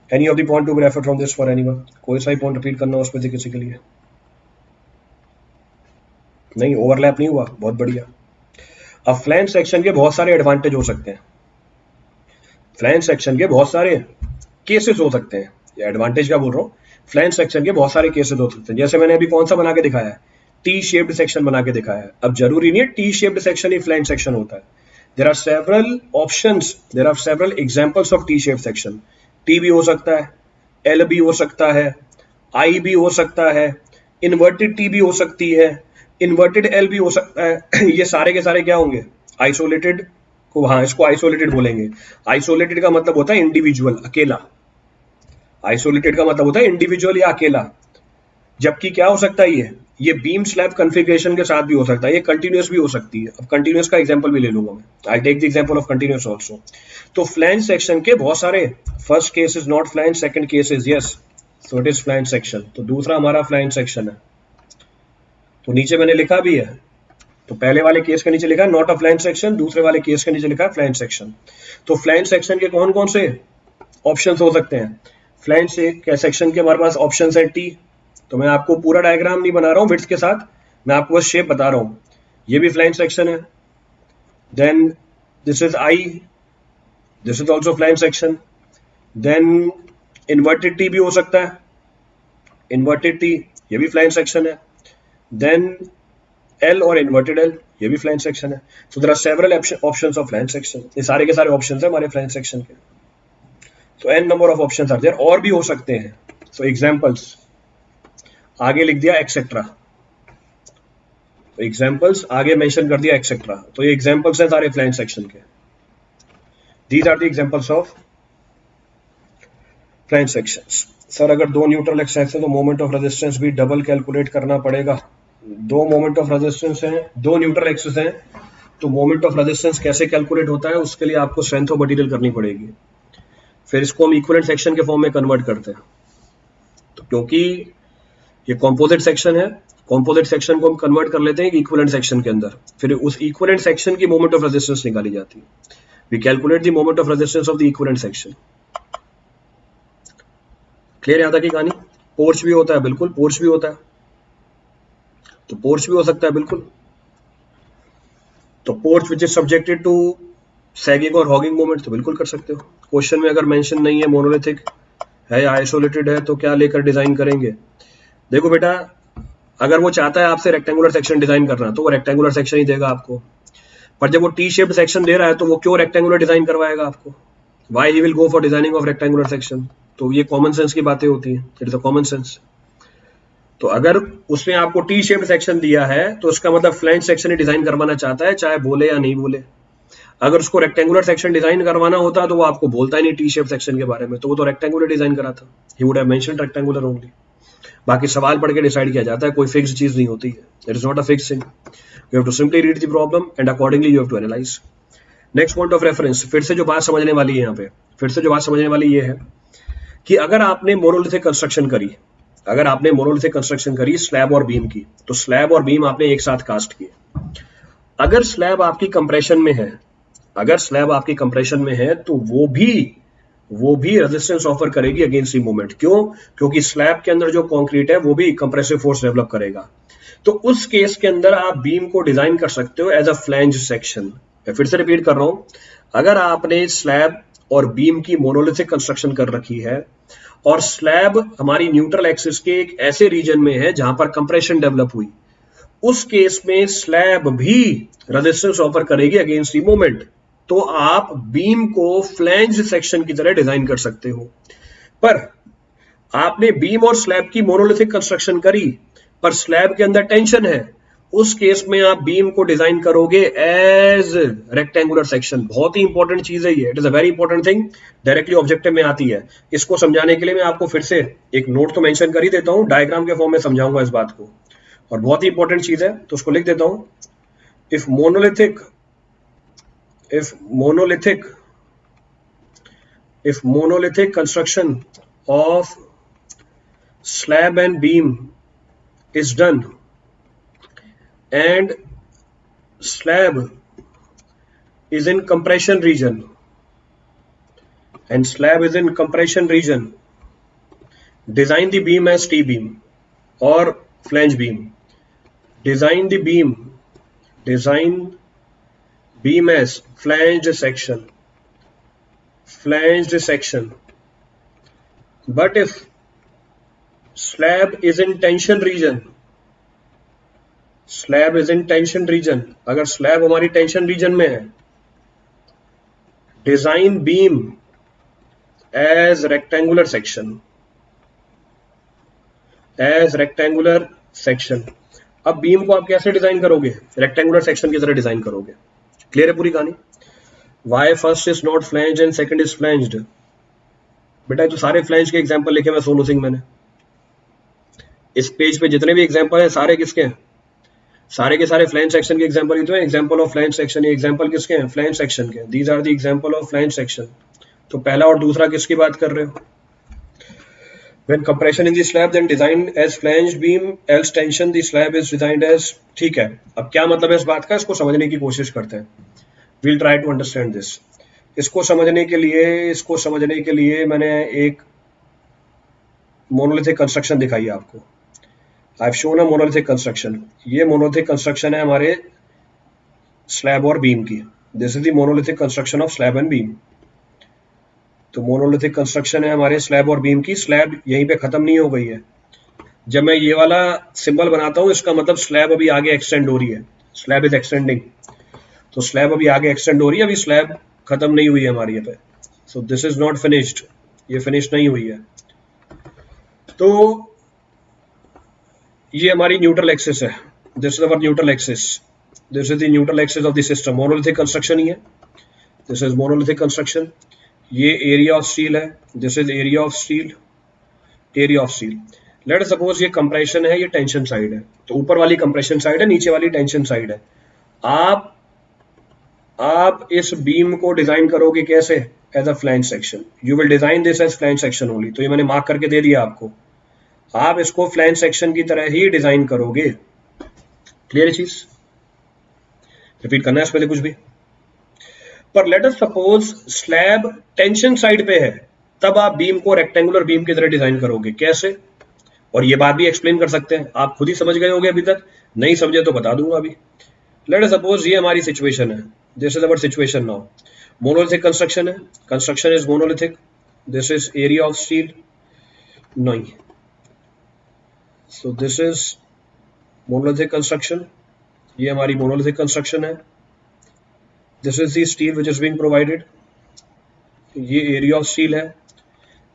Any of the point to be refer from this for anyone? कोई सा ही पॉइंट रिपीट करना हो उसमें से किसी के लिए? नहीं, ओवरलैप नहीं हुआ, बहुत बढ़िया। अब फ्लैंज सेक्शन के बहुत सारे एडवांटेज हो सकते हैं, फ्लैंज सेक्शन के बहुत सारे केसेस हो सकते हैं। ये एडवांटेज क्या बोल रहा हूँ, फ्लैंज सेक्शन के बहुत सारे केसेस हो सकते हैं। जैसे मैंने अभी कौन सा बना के दिखाया है? टी शेप्ड सेक्शन बना के दिखाया है। अब जरूरी नहीं है टी शेप्ड सेक्शन ही फ्लैंज सेक्शन होता है। There are several options, there are several examples of T shaped section. T भी हो सकता है, एल भी हो सकता है, आई भी हो सकता है, इन्वर्टेड टी भी हो सकती है, इन्वर्टेड एल भी हो सकता है। ये सारे के सारे क्या होंगे? आइसोलेटेड को, हाँ इसको आइसोलेटेड बोलेंगे। आइसोलेटेड का मतलब होता है इंडिविजुअल, अकेला। आइसोलेटेड का मतलब होता है इंडिविजुअल या अकेला। जबकि क्या हो सकता है, ये बीम स्लैब कॉन्फ़िगरेशन के साथ भी हो सकता है, ये कंटिन्यूअस भी हो सकती है। अब कंटिन्यूअस का एग्जांपल भी ले लूंगा मैं, I take the example of continuous also. तो फ्लैंज सेक्शन के बहुत सारे, first case is not flange, second case is yes, so it is flange section. तो दूसरा हमारा फ्लैंज सेक्शन है। तो नीचे मैंने लिखा भी है, तो पहले वाले केस के नीचे लिखा है नॉट अ फ्लैंज सेक्शन, दूसरे वाले केस के नीचे लिखा है फ्लैंज सेक्शन। तो फ्लैंज सेक्शन के कौन कौन से ऑप्शंस हो सकते हैं? फ्लैंज सेक्शन के हमारे पास ऑप्शंस है टी। तो मैं आपको पूरा डायग्राम नहीं बना रहा हूँ विड्थ के साथ, मैं आपको बस शेप बता रहा हूँ। ये भी फ्लैंज सेक्शन है। Then this is I, this is also flange section. Then inverted T भी हो सकता है, इन्वर्टेड टी, ये भी फ्लैंज सेक्शन है। देन एल और इन्वर्टेड एल, ये भी फ्लैंज सेक्शन है। So there are several options of flange section. ये सारे के सारे ऑप्शंस है हमारे फ्लैंज सेक्शन के। तो n number of options are there, और भी हो सकते हैं। सो एग्जांपल्स आगे लिख दिया एक्सेट्रा, तो एग्जांपल्स आगे मेंशन कर दिया एक्सेट्रा। तो ये एग्जांपल्स हैं सारे फ्लैंज सेक्शन के। These are the examples of flange sections. Sir अगर दो न्यूट्रल एक्सेस है तो मोमेंट ऑफ रेजिस्टेंस भी डबल कैलकुलेट करना पड़ेगा। दो मोमेंट ऑफ रेजिस्टेंस हैं, दो न्यूट्रल एक्सेस हैं, तो मोमेंट ऑफ रेजिस्टेंस कैसे कैलकुलेट होता है, उसके लिए आपको स्ट्रेंथ ऑफ मटेरियल करनी पड़ेगी। फिर इसको हम इक्विवेलेंट सेक्शन के फॉर्म में कन्वर्ट करते हैं। क्योंकि ये कॉम्पोजिट सेक्शन है, कॉम्पोजिट सेक्शन को हम कन्वर्ट कर लेते हैं इक्विवेलेंट सेक्शन के अंदर, फिर उस इक्विवेलेंट सेक्शन की मोमेंट ऑफ रेजिस्टेंस निकाली जाती है। We calculate the moment of resistance of the equivalent section. Clear यहाँ तक की कहानी? पोर्च भी होता है, बिल्कुल पोर्च भी होता है, तो पोर्च भी हो सकता है बिल्कुल। तो porch which is subjected to sagging और हॉगिंग मोमेंट, तो बिल्कुल कर सकते हो। क्वेश्चन में अगर मेंशन नहीं है, मोनोलिथिक है या आइसोलेटेड है, तो क्या लेकर डिजाइन करेंगे? देखो बेटा, अगर वो चाहता है आपसे रेक्टेंगुलर सेक्शन डिजाइन करना, तो वो रेक्टेंगुलर सेक्शन ही देगा आपको। पर जब वो टी शेप्ड सेक्शन दे रहा है, तो वो क्यों रेक्टेंगुलर डिजाइन करवाएगा आपको? Why he will go for designing of rectangular section? तो ये कॉमन सेंस की बातें होती हैं, it is a common sense. तो अगर उसने आपको टी शेप्ड सेक्शन दिया है, तो उसका मतलब फ्लैंज सेक्शन ही डिजाइन करवाना चाहता है, चाहे बोले या नहीं बोले। अगर उसको रेक्टेंगुलर सेक्शन डिजाइन करवाना होता तो वो आपको बोलता ही नहीं टी शेप सेक्शन के बारे में, तो वो तो रेक्टेंगुलर डिजाइन कराता, he would have mentioned rectangular only. बाकी सवाल पढ़ के डिसाइड किया जाता है, कोई फिक्स चीज नहीं होती है, it is not a fix thing. You have to simply read the problem and accordingly you have to analyse. Next point of reference, फिर से जो बात समझने वाली है यहाँ पे, फिर से जो बात समझने वाली ये है कि अगर आपने मोनोलिथिक कंस्ट्रक्शन करी, अगर आपने मोनोलिथिक कंस्ट्रक्शन करी स्लैब और बीम की, तो स्लैब और बीम आपने एक साथ कास्ट किए। अगर स्लैब आपकी कंप्रेशन में है, अगर स्लैब आपकी कंप्रेशन में है, तो वो भी रेजिस्टेंस ऑफर करेगी अगेंस्ट द मूवमेंट। क्यों? क्योंकि स्लैब के अंदर जो कंक्रीट है वो भी कंप्रेसिव फोर्स डेवलप करेगा। तो उस केस के अंदर आप बीम को डिजाइन कर सकते हो एज अ फ्लैंज सेक्शन। मैं फिर से रिपीट कर रहा हूं, अगर आपने स्लैब और बीम की मोनोलिथिक कंस्ट्रक्शन कर रखी है, और स्लैब हमारी न्यूट्रल एक्सिस के एक ऐसे रीजन में है जहां पर कंप्रेशन डेवलप हुई, उस केस में स्लैब भी रेजिस्टेंस ऑफर करेगी अगेंस्ट द मोमेंट। तो आप बीम को फ्लैंज सेक्शन की तरह डिजाइन कर सकते हो। पर आपने बीम और स्लैब की मोनोलिथिक कंस्ट्रक्शन करी, पर स्लैब के अंदर टेंशन है, उस केस में आप बीम को डिजाइन करोगे एज रेक्टेंगुलर सेक्शन। बहुत ही इंपॉर्टेंट चीज है ये, it is a very important thing, directly objective में आती है। इसको समझाने के लिए मैं आपको फिर से एक नोट तो मेंशन कर ही देता हूं, डायग्राम के फॉर्म में समझाऊंगा इस बात को, और बहुत ही इंपॉर्टेंट चीज है, तो उसको लिख देता हूं। If monolithic construction of slab and beam is done, and slab is in compression region, design the beam as T-beam or flange beam. Design beam as flanged section. But if slab is in tension region, अगर slab हमारी tension region में है, design beam as rectangular section. अब beam को आप कैसे design करोगे? Rectangular section की तरह डिजाइन करोगे। क्लियर है पूरी कहानी? Why first is not flanged and second is flanged? बेटा तो सारे फ्लैंज के एग्जांपल लिखे मैं सोनू सिंह, मैंने इस पेज पे जितने भी एग्जांपल है सारे किसके हैं? सारे के सारे फ्लैंज सेक्शन के एग्जांपल ही तो है। एग्जांपल ऑफ फ्लैंज सेक्शन, ये एग्जांपल किसके हैं? फ्लैंज सेक्शन के। These are the example of flange section. तो पहला और दूसरा किसकी बात कर रहे हो? When compression in the slab then designed as flanged beam, else tension the slab is designed as। ठीक है, अब क्या मतलब है इस बात का, इसको समझने की कोशिश करते हैं। We'll try to understand this। इसको समझने के लिए मैंने एक मोनोलिथिक कंस्ट्रक्शन दिखाई है आपको। I've shown a monolithic construction। ये मोनोलिथिक कंस्ट्रक्शन है हमारे स्लैब और बीम की। This is the monolithic construction of slab and beam। तो मोनोलिथिक कंस्ट्रक्शन है हमारे स्लैब और बीम की। स्लैब यहीं पे खत्म नहीं हो गई है। जब मैं ये वाला सिंबल बनाता हूं, इसका मतलब स्लैब अभी आगे एक्सटेंड हो रही है, स्लैब इज एक्सटेंडिंग। तो स्लैब अभी आगे एक्सटेंड हो रही है, अभी स्लैब खत्म नहीं हुई है हमारी यहाँ पे। So this is not finished, ये फिनिश नहीं हुई है। तो ये हमारी न्यूट्रल एक्सिस है, this is our neutral axis, this is the neutral axis of the system. Monolithic construction ही है, दिस इज मोनोलिथिक कंस्ट्रक्शन। ये एरिया ऑफ स्टील है, this is area of steel. Let suppose ये compression है, ये tension side है। तो ऊपर वाली कंप्रेशन साइड है, नीचे वाली टेंशन साइड है। आप इस बीम को डिजाइन करोगे कैसे? As a flange section. You will design this as flange section only. तो ये मैंने मार्क करके दे दिया आपको। आप इसको फ्लैंज सेक्शन की तरह ही डिजाइन करोगे। क्लियर है चीज? रिपीट करना है इसमें कुछ भी? पर let us suppose slab tension side पे है, तब आप बीम को रेक्टेंगुलर बीम की तरह डिजाइन करोगे। कैसे? और ये बात भी एक्सप्लेन कर सकते हैं, आप खुद ही समझ गए होंगे अभी तक, नहीं समझे तो बता दूंगा अभी। लेट अस सपोज ये हमारी सिचुएशन है, this is our situation now. Monolithic construction है, construction is monolithic, this is area of steel, नहीं, so this is monolithic construction, ये हमारी मोनोलिथिक कंस्ट्रक्शन है। This is the steel which is being provided, ये area of steel है।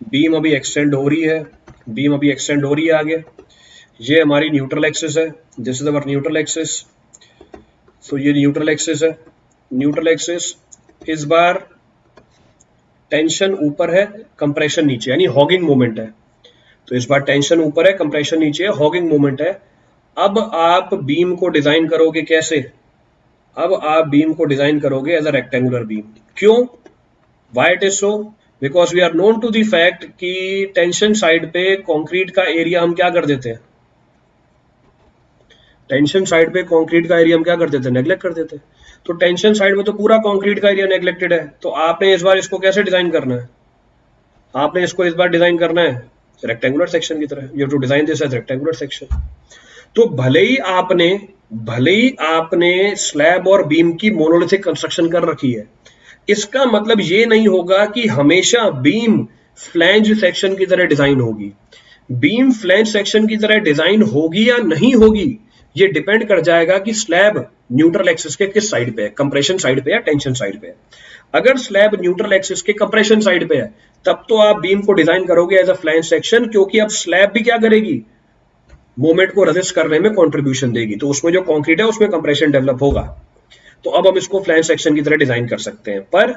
Beam अभी extend हो रही है, बीम अभी एक्सटेंड हो रही है आगे। ये हमारी न्यूट्रल एक्सिस है, this is our neutral axis, so ये न्यूट्रल एक्सिस है। न्यूट्रल एक्सिस, इस बार टेंशन ऊपर है, कंप्रेशन नीचे, यानी हॉगिंग मोमेंट है। तो इस बार टेंशन ऊपर है, कंप्रेशन नीचे है, हॉगिंग मोमेंट है। अब आप बीम को डिजाइन करोगे कैसे? अब आप बीम को डिजाइन करोगे एज अ रेक्टेंगुलर बीम। क्यों? Why it is so? Because we are known to the fact कि टेंशन साइड पे कंक्रीट का एरिया हम क्या कर देते हैं, टेंशन साइड पे कंक्रीट का एरिया हम क्या कर देते हैं, नेग्लेक्ट कर देते हैं। तो टेंशन साइड में तो पूरा कंक्रीट का एरिया नेग्लेक्टेड है, तो आपने इस बार इसको कैसे डिजाइन करना है? आपने इसको इस बार डिजाइन करना है रेक्टेंगुलर सेक्शन की तरह। You have to design this as rectangular section. तो भले ही आपने स्लैब और बीम की मोनोलिथिक कंस्ट्रक्शन कर रखी है, इसका मतलब ये नहीं होगा कि हमेशा बीम फ्लैंज सेक्शन की तरह डिजाइन होगी। बीम फ्लैंज सेक्शन की तरह डिजाइन होगी या नहीं होगी, ये डिपेंड कर जाएगा कि स्लैब न्यूट्रल एक्सिस के किस साइड पे है, कंप्रेशन साइड पे या टेंशन साइड पे है। अगर स्लैब न्यूट्रल एक्सिस के कंप्रेशन साइड पे है, तब तो आप बीम को डिजाइन करोगे एज अ फ्लैंज सेक्शन, क्योंकि अब स्लैब भी क्या करेगी, मोमेंट को रेजिस्ट करने में कंट्रीब्यूशन देगी, तो उसमें जो कंक्रीट है उसमें कंप्रेशन डेवलप होगा। तो अब हम इसको फ्लैंज सेक्शन की तरह डिजाइन कर सकते हैं। पर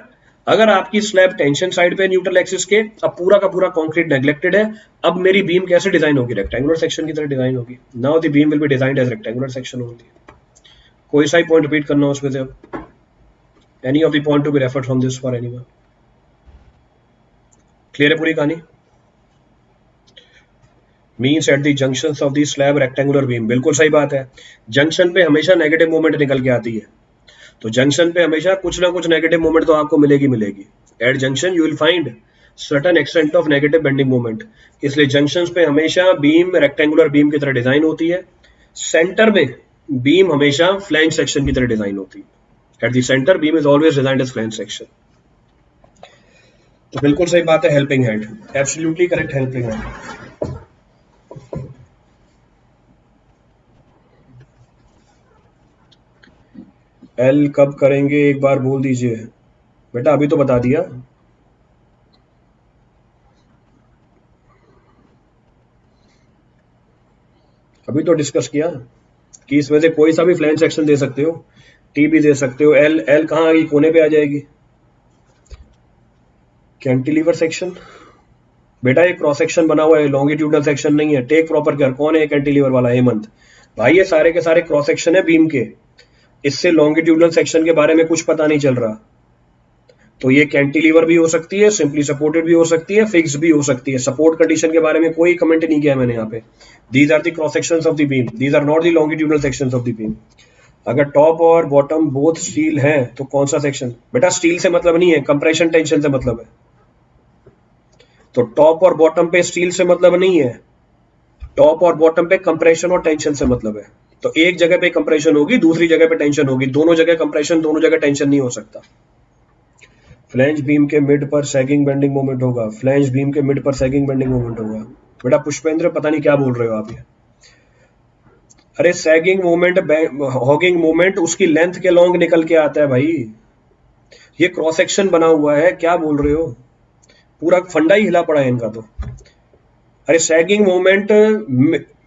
अगर आपकी स्लैब टेंशन साइड पे न्यूट्रल एक्सिस के, अब पूरा का पूरा कंक्रीट नेग्लेक्टेड है, अब मेरी बीम कैसे डिजाइन होगी, रेक्टेंगुलर सेक्शन की तरह डिजाइन होगी। Now the beam will be designed as rectangular section only. कोई सा ही पॉइंट रिपीट करना हो उसमें से, any of the point to be referred from this for anyone? Clear है पूरी कहानी? Means at the junctions of the slab rectangular beam, बिल्कुल सही बात है। जंक्शन पे हमेशा नेगेटिव मोमेंट निकल के आती है, तो जंक्शन पे हमेशा कुछ ना कुछ नेगेटिव मोमेंट तो आपको मिलेगी। At junction you will find certain extent of negative bending moment, इसलिए जंक्शंस पे हमेशा बीम रेक्टेंगुलर बीम की तरह डिजाइन होती है। सेंटर में बीम हमेशा फ्लैंज सेक्शन की तरह डिजाइन होती है। At the centre beam is always designed as flange section. तो बिल्कुल सही बात है, helping hand, absolutely correct, helping hand. L कब करेंगे एक बार बोल दीजिए बेटा, अभी तो बता दिया। अभी तो डिस्कस किया कि इसमें से कोई सा भी फ्लैंज सेक्शन दे सकते हो, टी भी दे सकते हो। एल एल कहाँ आएगी, कोने पे आ जाएगी। कैंटिलीवर सेक्शन बेटा ये क्रॉस सेक्शन बना हुआ है, लॉन्गिट्यूडनल सेक्शन नहीं है। टेक प्रॉपर केयर, कौन है कैंटिलीवर वाला? हेमंत भाई, ये सारे के सारे क्रॉस सेक्शन है बीम के, इससे लॉन्गिट्यूडनल सेक्शन के बारे में कुछ पता नहीं चल रहा। तो ये कैंटिलीवर भी हो सकती है, सिंपली सपोर्टेड भी हो सकती है, फिक्स भी हो सकती है। सपोर्ट कंडीशन के बारे में कोई कमेंट नहीं किया मैंने यहाँ पे। These are the cross sections of the beam, these are not the longitudinal sections of the beam. अगर टॉप और बॉटम बोथ स्टील है तो कौन सा सेक्शन? बेटा स्टील से मतलब नहीं है, कंप्रेशन टेंशन से मतलब है। तो टॉप और बॉटम पे स्टील से मतलब नहीं है, टॉप और बॉटम पे कंप्रेशन और टेंशन से मतलब है। तो एक जगह पे कंप्रेशन होगी, दूसरी जगह पे टेंशन होगी, दोनों जगह कंप्रेशन, दोनों जगह टेंशन नहीं हो सकता। फ्लैंज बीम के मिड पर सैगिंग बेंडिंग मोमेंट होगा, फ्लैंज बीम के मिड पर सैगिंग बेंडिंग मोमेंट होगा। बेटा पुष्पेंद्र पता नहीं क्या बोल रहे हो आप ये। अरे सैगिंग मोमेंट, हॉगिंग मोमेंट उसकी लेंथ के लॉन्ग निकल के आता है भाई। ये क्रॉस सेक्शन बना हुआ है, क्या बोल रहे हो, पूरा फंडा ही हिला पड़ा है इनका तो। अरे सैगिंग मोमेंट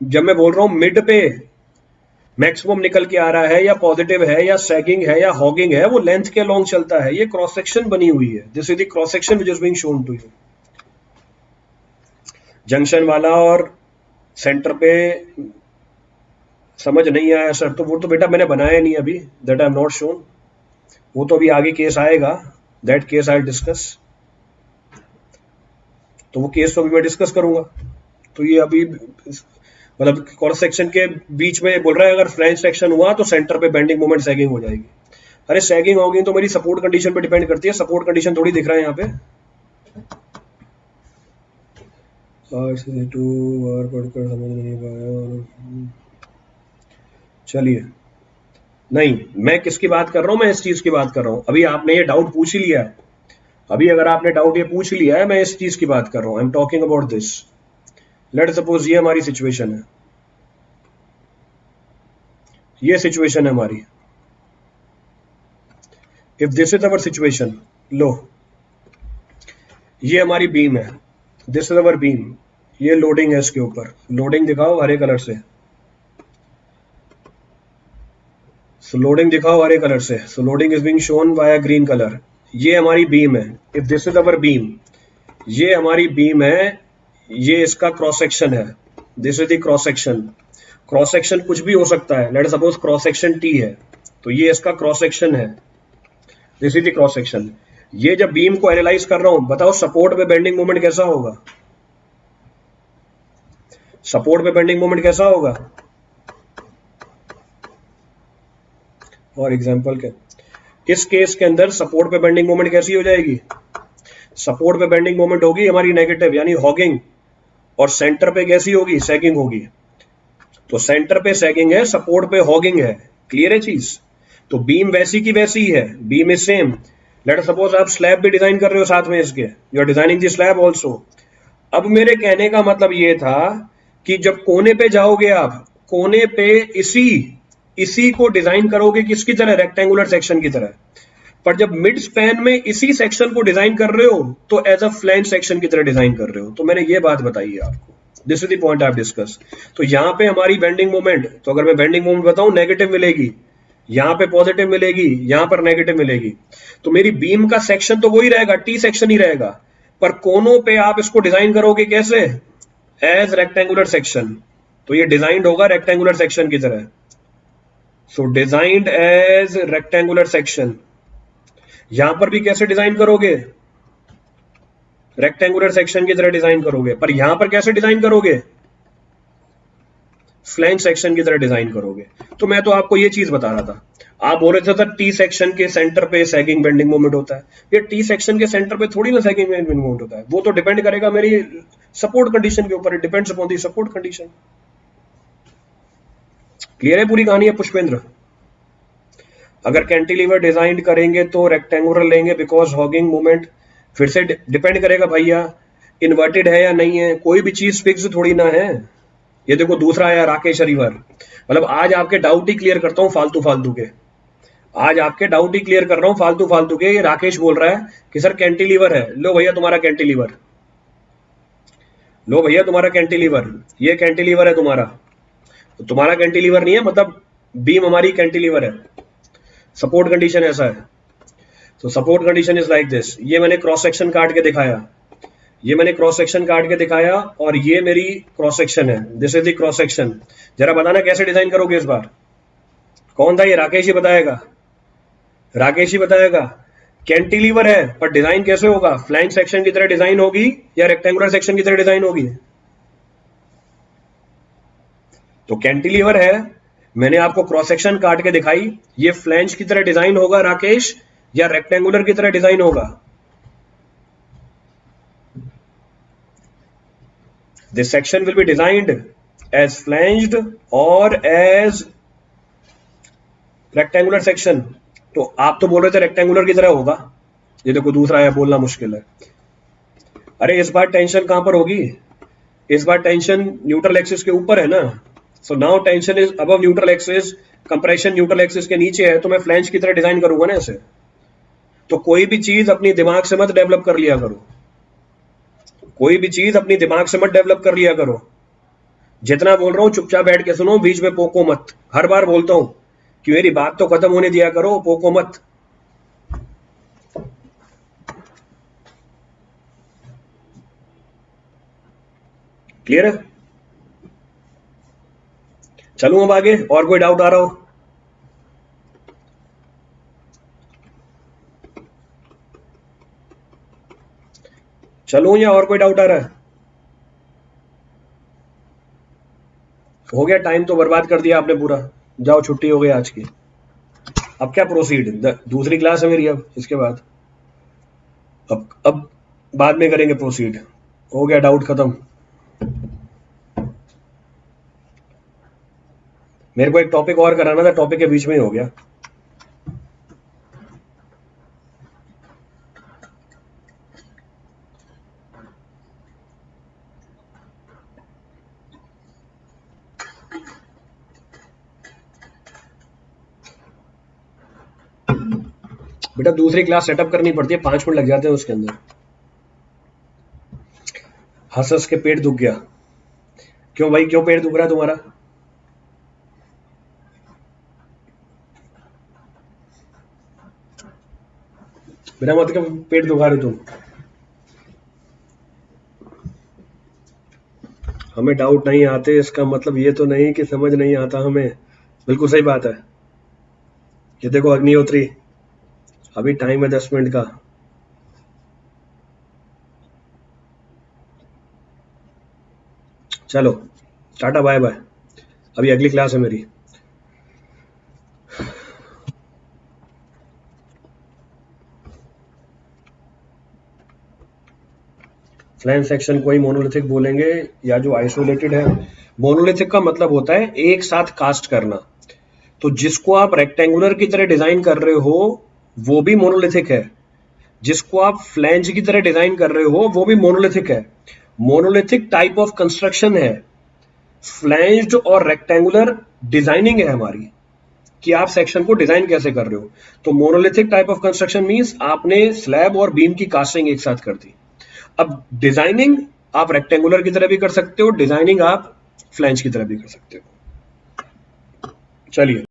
जब मैं बोल रहा हूं मिड पे मैक्सिमम निकल के आ रहा है, या पॉजिटिव है, या सैगिंग है, या हॉगिंग है, वो लेंथ के लॉन्ग चलता है। ये क्रॉस सेक्शन बनी हुई है, this is the cross section which is being shown to you. Junction वाला और सेंटर पे समझ नहीं आया सर, तो वो तो बेटा मैंने बनाया नहीं अभी, that I am not shown. वो तो अभी आगे केस आएगा, दैट केस आई डिस्कस, तो वो केस तो अभी मैं डिस्कस करूंगा। तो ये अभी मतलब क्रॉस सेक्शन के बीच में बोल रहा है अगर फ्लैंज सेक्शन हुआ तो सेंटर पे बेंडिंग मोमेंट सैगिंग हो जाएगी। अरे सैगिंग होगी तो मेरी सपोर्ट कंडीशन पे डिपेंड करती है, सपोर्ट कंडीशन थोड़ी दिख रहा है यहाँ पे। R पढ़कर समझ नहीं पाया और चलिए, नहीं मैं किसकी बात कर रहा हूँ, मैं इस चीज की बात कर रहा हूँ। अभी आपने ये डाउट पूछ ही लिया है, अभी अगर आपने डाउट ये पूछ लिया है, मैं इस चीज की बात कर रहा हूँ। I am talking about this. Let suppose ये हमारी सिचुएशन है, ये सिचुएशन है हमारी। If this is our situation, लो ये हमारी बीम है, दिस इज अवर बीम, ये लोडिंग है इसके ऊपर। लोडिंग दिखाओ हरे कलर से, सो लोडिंग दिखाओ हरे कलर से। So loading is being shown by green colour. ये हमारी बीम है, if this is our beam, ये हमारी बीम है, ये इसका क्रॉस सेक्शन है, this is the cross section. Cross section कुछ भी हो सकता है, let suppose cross section T है, तो ये इसका क्रॉस सेक्शन है, this is the cross section. ये जब बीम को एनालाइज कर रहा हूं, बताओ सपोर्ट पे बेंडिंग मोमेंट कैसा होगा, सपोर्ट पे बेंडिंग मोमेंट कैसा होगा। और एग्जांपल के इस केस के अंदर सपोर्ट पे बेंडिंग मोमेंट कैसी हो जाएगी, सपोर्ट पे बेंडिंग मोमेंट होगी हमारी नेगेटिव यानी हॉगिंग, और सेंटर पे कैसी होगी, सैगिंग होगी। तो सेंटर पे सैगिंग है, सपोर्ट पे हॉगिंग है। क्लियर है चीज। तो बीम वैसी की वैसी ही है, beam is same. Let suppose आप स्लैब भी डिजाइन कर रहे हो साथ में इसके, you are designing the slab also. अब मेरे कहने का मतलब ये था कि जब कोने पे जाओगे आप, कोने पे इसी इसी को डिजाइन करोगे किसकी तरह, रेक्टेंगुलर सेक्शन की तरह। पर जब मिड स्पैन में इसी सेक्शन को डिजाइन कर रहे हो तो एज अ फ्लैंज सेक्शन की तरह डिजाइन कर रहे हो। तो मैंने ये बात बताई है आपको, this is the point I discuss. तो यहाँ पे हमारी बेंडिंग मोमेंट, तो अगर मैं बेंडिंग मोमेंट बताऊं, नेगेटिव मिलेगी, यहाँ पे पॉजिटिव मिलेगी, यहाँ पर नेगेटिव मिलेगी। तो मेरी बीम का सेक्शन तो वही रहेगा, टी सेक्शन ही रहेगा, पर कोनों पे आप इसको डिजाइन करोगे कैसे, एज रेक्टेंगुलर सेक्शन। तो ये डिजाइंड होगा रेक्टेंगुलर सेक्शन की तरह। सो डिजाइंड एज रेक्टेंगुलर सेक्शन। यहां पर भी कैसे डिजाइन करोगे, रेक्टेंगुलर सेक्शन की तरह डिजाइन करोगे, पर यहां पर कैसे डिजाइन करोगे, फ्लैंज सेक्शन की तरह डिजाइन करोगे। तो मैं तो आपको ये चीज बता रहा था, आप बोल रहे थे सर टी सेक्शन के सेंटर पे सैगिंग बेंडिंग मोमेंट होता है। ये टी सेक्शन के सेंटर पे थोड़ी ना सैगिंग बेंडिंग मोमेंट होता है, वो तो डिपेंड करेगा मेरी सपोर्ट कंडीशन के ऊपर, it depends upon the support condition. Clear है पूरी कहानी है पुष्पेंद्र। अगर कैंटिलीवर डिजाइन करेंगे तो रेक्टेंगुलर लेंगे बिकॉज हॉगिंग मूवमेंट फिर से डिपेंड करेगा भैया इन्वर्टेड है या नहीं है, कोई भी चीज फिक्स थोड़ी ना है। ये देखो दूसरा आया राकेश हरिवर, मतलब आज आपके डाउट ही क्लियर करता हूँ फालतू फालतू के, आज आपके डाउट ही क्लियर कर रहा हूँ फालतू फालतू के। ये राकेश बोल रहा है कि सर कैंटिलीवर है, लो भैया तुम्हारा कैंटिलीवर, लो भैया तुम्हारा कैंटिलीवर, ये कैंटिलीवर है तुम्हारा। तो तुम्हारा कैंटिलीवर नहीं है, मतलब बीम हमारी कैंटिलीवर है, सपोर्ट कंडीशन ऐसा है। तो support condition is like this. ये मैंने क्रॉस सेक्शन काट के दिखाया, ये मैंने क्रॉस सेक्शन काट के दिखाया, और ये मेरी क्रॉस सेक्शन है, this is the cross section. जरा बताना कैसे डिजाइन करोगे इस बार, कौन था ये, राकेश ही बताएगा, राकेश ही बताएगा। कैंटिलीवर है पर डिजाइन कैसे होगा, फ्लैंज सेक्शन की तरह डिजाइन होगी या रेक्टेंगुलर सेक्शन की तरह डिजाइन होगी। तो कैंटिलीवर है, मैंने आपको क्रॉस सेक्शन काट के दिखाई, ये फ्लैंज की तरह डिजाइन होगा राकेश या रेक्टेंगुलर की तरह डिजाइन होगा। This section will be designed as flanged or as rectangular section। तो आप तो बोल रहे थे रेक्टेंगुलर की तरह होगा, ये देखो दूसरा है, बोलना मुश्किल है। अरे इस बार टेंशन कहां पर होगी, इस बार टेंशन न्यूट्रल एक्सिस के ऊपर है ना। So now tension is above neutral axis, compression neutral axis के नीचे है, तो मैं फ्लैंज की तरह डिजाइन करूंगा ना इसे। तो कोई भी चीज अपनी दिमाग से मत डेवलप कर लिया करो, कोई भी चीज अपनी दिमाग से मत डेवलप कर लिया करो। जितना बोल रहा हूं चुपचाप बैठ के सुनो, बीच में पोको मत। हर बार बोलता हूं कि मेरी बात तो खत्म होने दिया करो, पोको मत। क्लियर है, चलूं अब आगे, और कोई डाउट आ रहा हो, चलूं या और कोई डाउट आ रहा है। हो गया, टाइम तो बर्बाद कर दिया आपने पूरा, जाओ छुट्टी हो गई आज की। अब क्या प्रोसीड, दूसरी क्लास है मेरी अब इसके बाद, अब बाद में करेंगे प्रोसीड। हो गया, डाउट खत्म। मेरे को एक टॉपिक और कराना था, टॉपिक के बीच में ही हो गया। बेटा दूसरी क्लास सेटअप करनी पड़ती है, 5 मिनट लग जाते हैं उसके अंदर। हंस हंस के पेट दुख गया। क्यों भाई, क्यों पेट दुख रहा है तुम्हारा? बिना मतलब के पेट दुखा रहे तुम। हमें डाउट नहीं आते इसका मतलब ये तो नहीं कि समझ नहीं आता हमें। बिल्कुल सही बात है। ये देखो अग्निहोत्री, अभी टाइम है 10 मिनट का। चलो टाटा बाय बाय, अभी अगली क्लास है मेरी। फ्लैंज सेक्शन को ही मोनोलिथिक बोलेंगे, या जो आइसोलेटेड है। मोनोलिथिक का मतलब होता है एक साथ कास्ट करना। तो जिसको आप रेक्टेंगुलर की तरह डिजाइन कर रहे हो वो भी मोनोलिथिक है, जिसको आप फ्लैंज की तरह डिजाइन कर रहे हो वो भी मोनोलिथिक है। मोनोलिथिक टाइप ऑफ कंस्ट्रक्शन है। फ्लैंज्ड और रेक्टेंगुलर डिजाइनिंग है हमारी, कि आप सेक्शन को डिजाइन कैसे कर रहे हो। तो monolithic type of construction means आपने स्लैब और बीम की कास्टिंग एक साथ कर दी। अब डिजाइनिंग आप रेक्टेंगुलर की तरह भी कर सकते हो, डिजाइनिंग आप फ्लैंज की तरह भी कर सकते हो। चलिए।